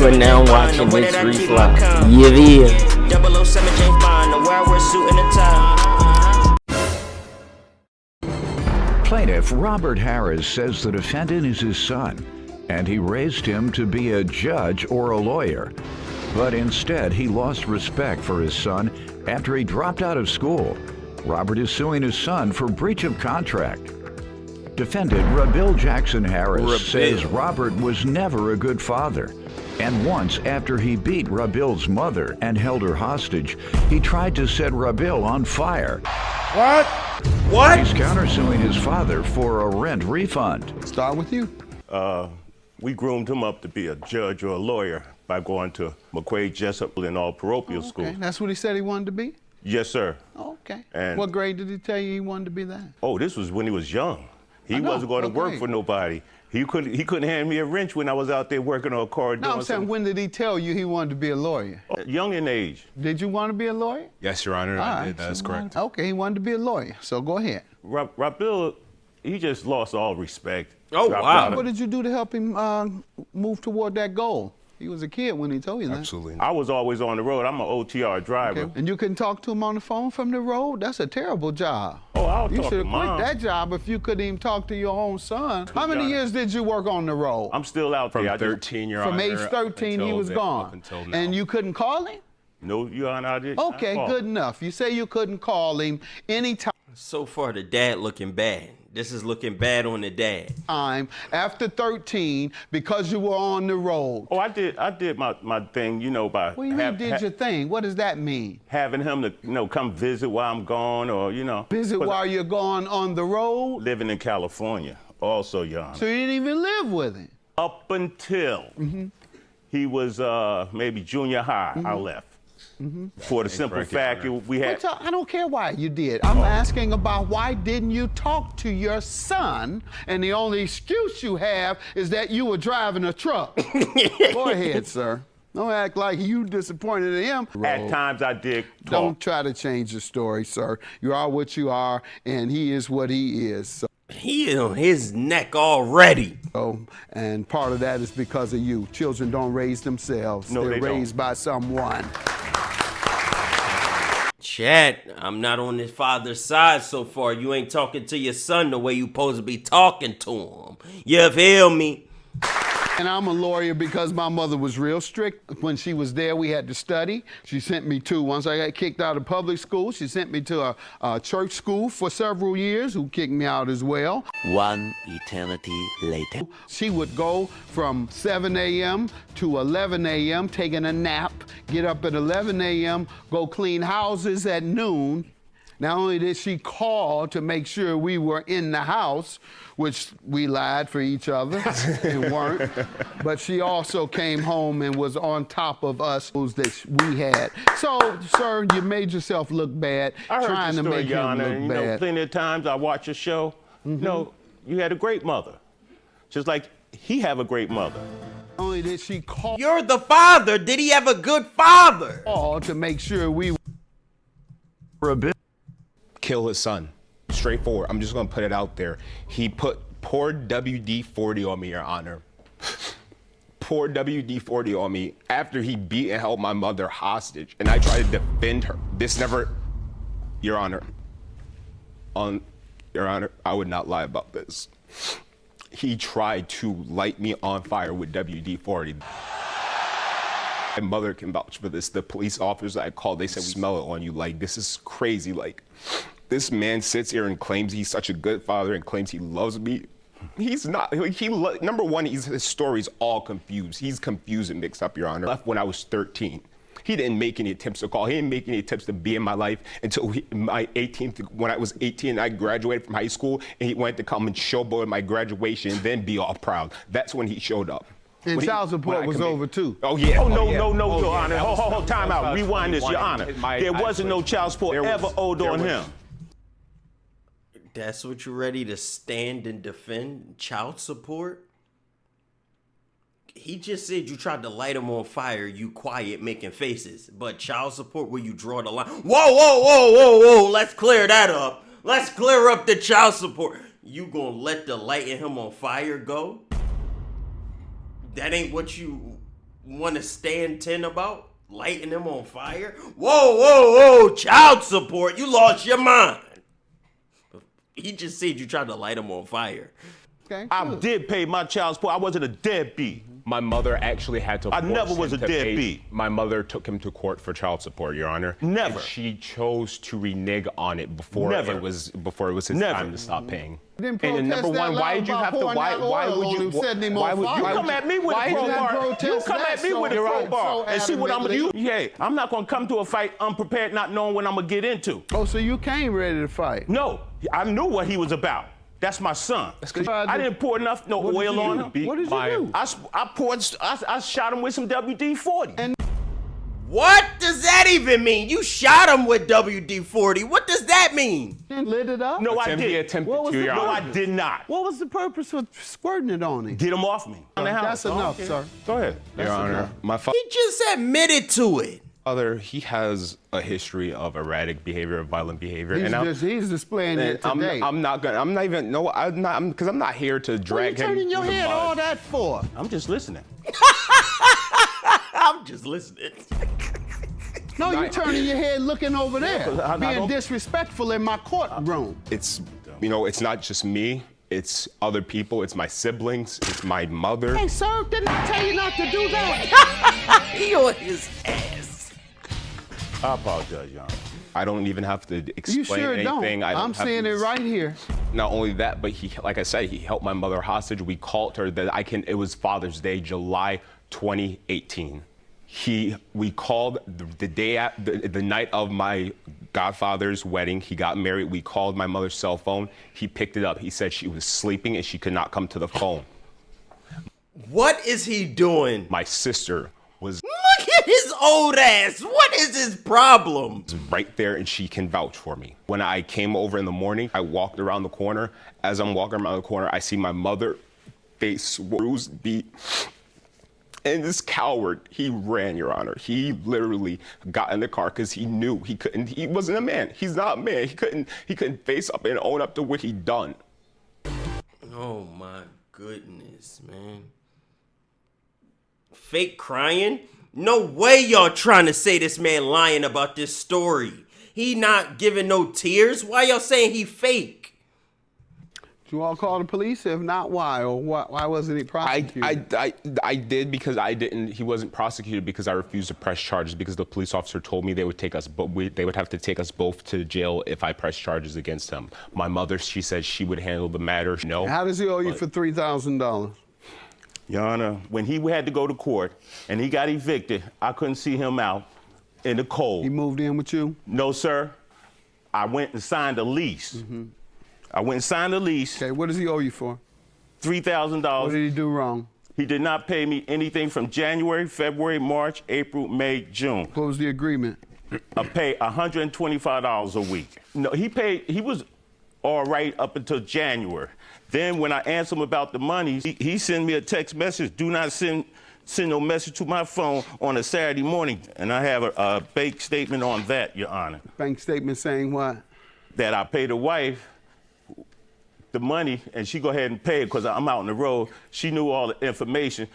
You are now watching Mixed Refly. Yeah, yeah. 007 James Bond, the where we're suit and a tie. Plaintiff Robert Harris says the defendant is his son, and he raised him to be a judge or a lawyer. But instead, he lost respect for his son after he dropped out of school. Robert is suing his son for breach of contract. Defendant Rabil Jackson Harris says Robert was never a good father. And once, after he beat Rabil's mother and held her hostage, he tried to set Rabil on fire. What? He's countersuing his father for a rent refund. Start with you. We groomed him up to be a judge or a lawyer by going to McQuaid Jessup and all parochial schools. That's what he said he wanted to be? Yes, sir. Okay. And what grade did he tell you he wanted to be that? oh, this was when he was young. He wasn't going to work for nobody. He couldn't hand me a wrench when I was out there working on a car. No, I'm saying, when did he tell you he wanted to be a lawyer? Young in age. Did you want to be a lawyer? Yes, Your Honor, I did. That is correct. Okay, he wanted to be a lawyer, so go ahead. Rabil, he just lost all respect. Oh, wow. What did you do to help him move toward that goal? He was a kid when he told you that. Absolutely. I was always on the road. I'm an OTR driver. Okay. And you couldn't talk to him on the phone from the road? That's a terrible job. Oh, I'll You talk should to have Mom. quit that job if you couldn't even talk to your own son. How many years did you work on the road? I'm still out there. From 13, Your Honor. From age 13, he was Up gone. until now. And you couldn't call him? No, Your Honor, I didn't. Okay, good enough. You say you couldn't call him anytime So far, the dad looking bad. This is looking bad on the dad. after 13 because you were on the road. Oh, I did my thing, you know, by What do you mean did your thing? What does that mean? having him to, you know, come visit while I'm gone, or, you know. Visit while you're gone on the road? Living in California, also, Your Honor. So you didn't even live with him? Up until he was maybe junior high, I left. For the simple Incorrect, Your fact Honor. we had. I don't care why you did. I'm asking about why didn't you talk to your son, and the only excuse you have is that you were driving a truck. Go ahead, sir. Don't act like you disappointed in him. At times I did talk. Don't try to change the story, sir. You are what you are, and he is what he is. He on his neck already. And part of that is because of you. Children don't raise themselves. No, They're they raised by someone. Chad, I'm not on his father's side so far. You ain't talking to your son the way you supposed to be talking to him. You feel me? And I'm a lawyer because my mother was real strict. When she was there, we had to study. She sent me to, once I got kicked out of public school, she sent me to a church school for several years, who kicked me out as well. One eternity later. She would go from 7 a.m. to 11 a.m., taking a nap, get up at 11 a.m., go clean houses at noon. Not only did she call to make sure we were in the house, which we lied for each other and weren't, but she also came home and was on top of us that we had. So, sir, you made yourself look bad I heard trying the to story, make Your him Honor, look and, you know, bad. plenty of times I watch your show. You know, you had a great mother. Just like he have a great mother. Only did she call You're the father. Did he have a good father? to make sure we Rabil Kill his son. Straightforward. I'm just going to put it out there. He poured WD-40 on me, Your Honor. Poured WD-40 on me after he beat and held my mother hostage. And I tried to defend her. This never, Your Honor, Your Honor, I would not lie about this. He tried to light me on fire with WD-40. My mother can vouch for this. The police officers I called, they said, we smell it on you. Like, this is crazy. Like, this man sits here and claims he's such a good father and claims he loves me. He's not. Number one, his story's all confused. He's confused and mixed up, Your Honor. Left when I was 13. He didn't make any attempts to call. He didn't make any attempts to be in my life until my 18th. When I was 18, I graduated from high school, and he wanted to come and showboat my graduation and then be all proud. That's when he showed up. And child support was over too. Oh, yeah. Oh, no, yeah. no, Your Yeah, Honor. that was- Hold, time out. Rewind this, Your 21. Honor. My- There wasn't no child support There ever was- owed there on was- him. That's what you're ready to stand and defend? Child support? He just said you tried to light him on fire, you quiet making faces. But child support, where you draw the line? Whoa. Let's clear that up. Let's clear up the child support. You gonna let the lighting him on fire go? That ain't what you... want to stand 10 about? Lighting him on fire? Whoa, whoa, whoa, child support. You lost your mind. He just said you tried to light him on fire. Okay, I good. did pay my child support. I wasn't a deadbeat. My mother actually had to. I force never was him a to pay- deadbeat. My mother took him to court for child support, Your Honor. Never. And she chose to renege on it before Never. it was his Never. time to stop paying. Didn't And protest number that one, loud why did you about have to? pouring Why that would oil on you? him, setting him Why on would fire? you? You come at me with Why a did that crowbar. protest You come that at me so- with a crowbar so and see what I'm gonna do. adamantly? Yeah, I'm not gonna come to a fight unprepared, not knowing what I'm gonna get into. Oh, so you came ready to fight? No, I knew what he was about. That's my son. I didn't pour enough What did oil you on do? him. What did you do? I shot him with some WD-40. And What does that even mean? You shot him with WD-40. What does that mean? then lit it up? No, I He did. attempted What was to, the Your No, Honor. I did not. What was the purpose of squirting it on him? Get him off me. That's enough, sir. Go ahead. Your Honor, my He just admitted to it. father, he has a history of erratic behavior, of violent behavior, He's displaying it today. I'm not here to What are you drag him. turning your through the head mud. all that for? I'm just listening. I'm just listening. No, you're turning your head looking over there, 'cause I being don't- disrespectful in my courtroom. It's not just me. It's other people. It's my siblings. It's my mother. Hey, sir, didn't I tell you not to do that? He on his ass. I apologize, Your Honor. I don't even have to explain You sure anything. don't. I don't I'm have seeing to- it right here. Not only that, but he, like I said, he held my mother hostage. We called her it was Father's Day, July 2018. We called the night of my godfather's wedding. He got married. We called my mother's cell phone. He picked it up. He said she was sleeping and she could not come to the phone. What is he doing? My sister was Look at his old ass. What is his problem? right there and she can vouch for me. When I came over in the morning, I walked around the corner. As I'm walking around the corner, I see my mother, face bruised, beat. And this coward, he ran, Your Honor. He literally got in the car because he knew he wasn't a man. He's not a man. He couldn't face up and own up to what he'd done. Oh my goodness, man. Fake crying? No way y'all trying to say this man lying about this story. He not giving no tears? Why y'all saying he fake? Did you all call the police? If not, why? Or why wasn't he prosecuted? I did because he wasn't prosecuted because I refused to press charges because the police officer told me they would take us, they would have to take us both to jail if I pressed charges against him. My mother, she said she would handle the matter. No. How does he owe you for $3,000? Your Honor, when he had to go to court and he got evicted, I couldn't see him out in the cold. He moved in with you? No, sir. I went and signed a lease. I went and signed a lease, Okay, what does he owe you for? What $3,000. did he do wrong? He did not pay me anything from January, February, March, April, May, June. What was the agreement? I pay $125 a week. No, he was all right up until January. Then when I asked him about the money, he sent me a text message, do not send no message to my phone on a Saturday morning. And I have a bank statement on that, Your Honor, Bank statement saying what? that I paid the wife the money and she go ahead and pay it because I'm out on the road. She knew all the information.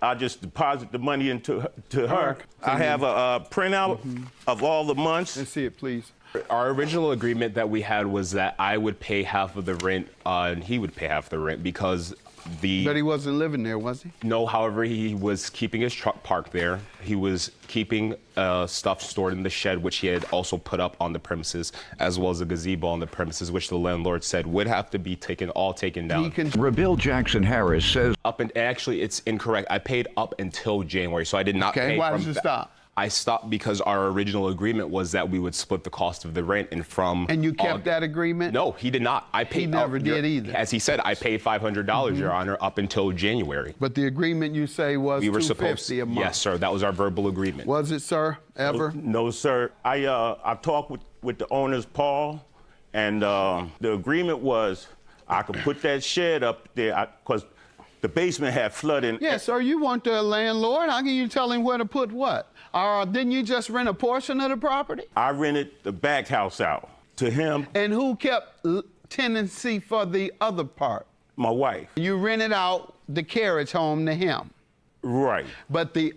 I just deposit the money into her. I have a printout of all the months. Let's see it, please. Our original agreement that we had was that I would pay half of the rent and he would pay half the rent because But he wasn't living there, was he? No, however, he was keeping his truck parked there. He was keeping stuff stored in the shed, which he had also put up on the premises, as well as a gazebo on the premises, which the landlord said would have to be all taken down. He can. Rabil Jackson Harris says Actually, it's incorrect. I paid up until January, so I did not Okay, pay. why from did you ba- stop? I stopped because our original agreement was that we would split the cost of the rent, and from And you kept that agreement? No, he did not. I paid. He never did either. As he said, I paid $500, Your Honor, up until January. But the agreement you say was We were $250 supposed. a month. Yes, sir. That was our verbal agreement. Was it, sir? Ever? No, sir. I talked with the owners, Paul, and the agreement was I could put that shed up there because the basement had flooding. Yeah, sir, you weren't the landlord. How can you tell him where to put what? Didn't you just rent a portion of the property? I rented the back house out to him, And who kept tenancy for the other part? my wife. You rented out the carriage home to him. Right. But the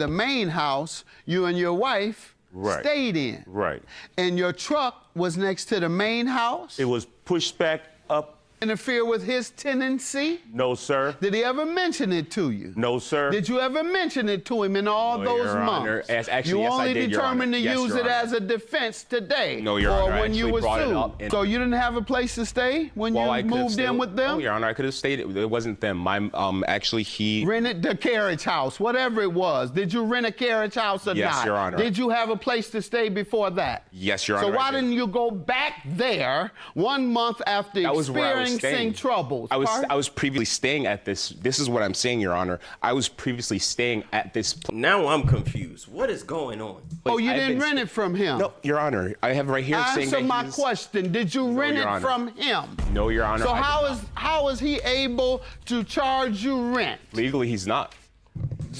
main house, you and your wife Right. stayed in. Right. And your truck was next to the main house? It was pushed back up. Interfere with his tenancy? No, sir. Did he ever mention it to you? No, sir. Did you ever mention it to him in all No, those Your Honor. months? Actually, you yes, I only did, Your determined Honor. to Yes, use Your it Honor. as a defense today. No, Your or Honor, I when you actually were brought it sued. up and- So you didn't have a place to stay when Well, I you could've moved in still- with them? No, Your Honor, I could have stayed. It wasn't them. My actually he. Rented the carriage house, whatever it was. Did you rent a carriage house or Yes, not? Your Honor. Did you have a place to stay before that? Yes, Your So Honor, I why did. didn't you go back there 1 month after That was where I was experiencing staying. troubles? I Pardon? was previously staying at this. This is what I'm saying, Your Honor. I was previously staying at this place. Now I'm confused. What is going on? Oh, you I've didn't been- rent it from him? No, Your Honor. I have right here saying Answer that my he's- question. Did you rent Your it Honor. from him? No, Your Honor. So I did how is he able to charge you rent? Legally, he's not.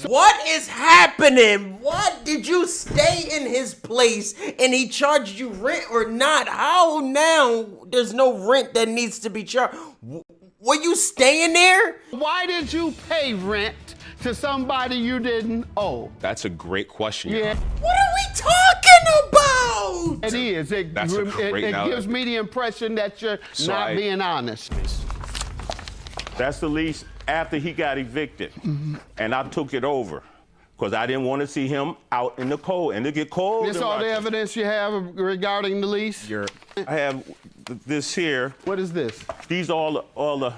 What is happening? What? Did you stay in his place and he charged you rent or not? How now? There's no rent that needs to be charged. Were you staying there? Why did you pay rent to somebody you didn't owe? That's a great question. Your Yeah, Honor. What are we talking about? it is. It That's a great it now- gives me the impression that you're So not I- being honest. That's the lease after he got evicted. And I took it over because I didn't want to see him out in the cold. And it get cold. This in all the Rochester. evidence you have regarding the lease? I have this here. What is this? These all the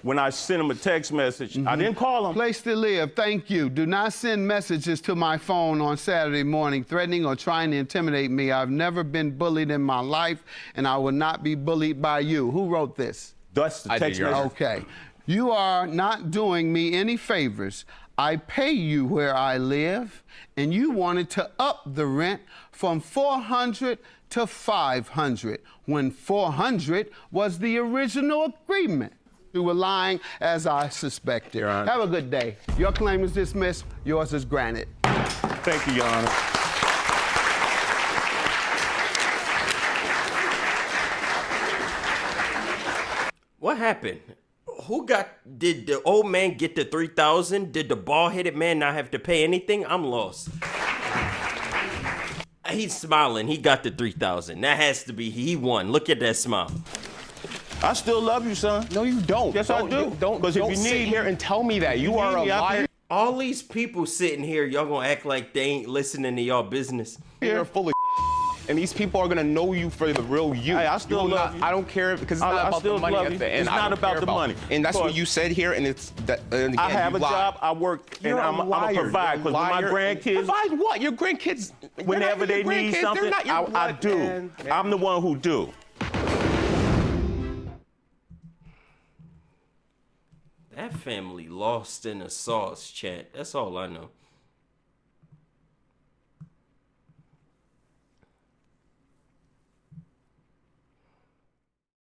when I sent him a text message, I didn't call him. Place to live. Thank you. Do not send messages to my phone on Saturday morning threatening or trying to intimidate me. I've never been bullied in my life, and I will not be bullied by you. Who wrote this? That's the I did, text Your Honor. message. Okay. You are not doing me any favors. I pay you where I live, and you wanted to up the rent from $400 to $500 when $400 was the original agreement. You were lying, as I suspected. Your Honor. Have a good day. Your claim is dismissed. Yours is granted. Thank you, Your Honor. What happened? Did the old man get the 3,000? Did the bald-headed man not have to pay anything? I'm lost. He's smiling. He got the 3,000. That has to be, he won. Look at that smile. I still love you, son. No, you don't. Yes, I do. Don't. 'Cause if Don't you sit need here me- and tell me that you you are need a me, I'll be liar. All these people sitting here, y'all gonna act like they ain't listening to y'all business. You're full of and these people are gonna know you for the real you. Hey, I still will love not, you. I don't care because it's I not about still the money love at you. the end. It's I not don't about care the money. And that's what Because- you said here, and it's that. And again, I have you a lied. job, I work, and You're I'm a liar. provide because You're a my liar. grandkids, Provide what? Your grandkids. whenever they they're not your need grandkids. something, They're not your I blood, do. man. I'm the one who do. That family lost in the sauce, chat. That's all I know.